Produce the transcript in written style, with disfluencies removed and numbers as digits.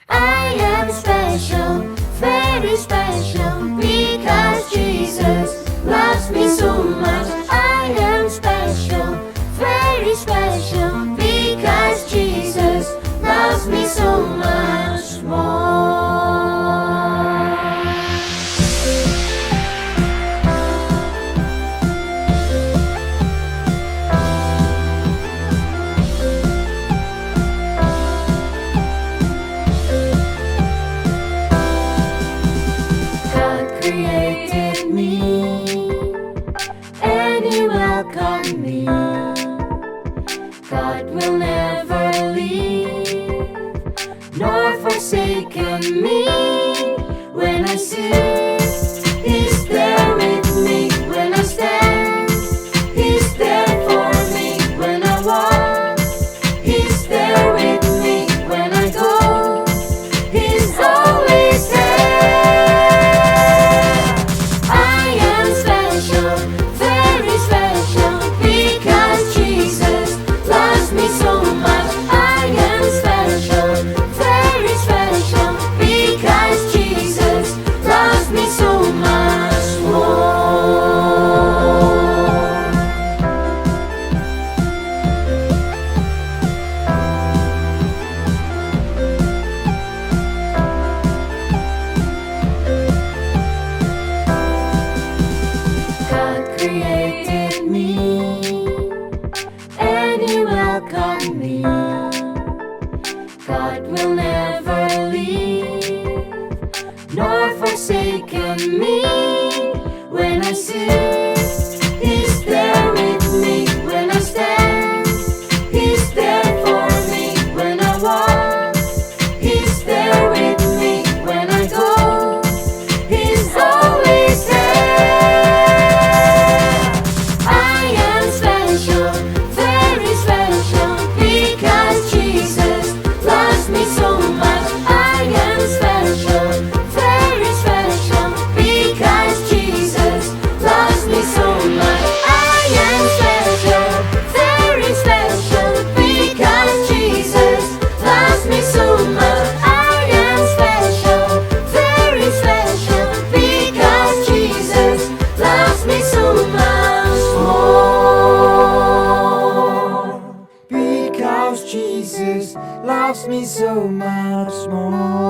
I am special, very special, because Jesus loves me so much. I am special, very special, because Jesus loves me so much more. God created me, and He welcomed me. God will never leave nor forsaken me. When I sit, He's there with me. When I stand, He's there for me. When I walk, He's there with me. When I go, He's always there. I am special, very special, because Jesus loves me so much. I am special, very special, because Jesus loves me so much more. God created me, and He welcomed me. God will never leave nor forsaken me. When I sit, He's there with me. When I stand, He's there for me. When I walk, He's there with me. When I go, He's always there. I am special, very special, because Jesus loves me so much. I am special, very special, because Jesus loves me so much. I am special, very special, because Jesus loves me so much. I am special, very special, because Jesus loves me so much more. Because Jesus loves me so much more.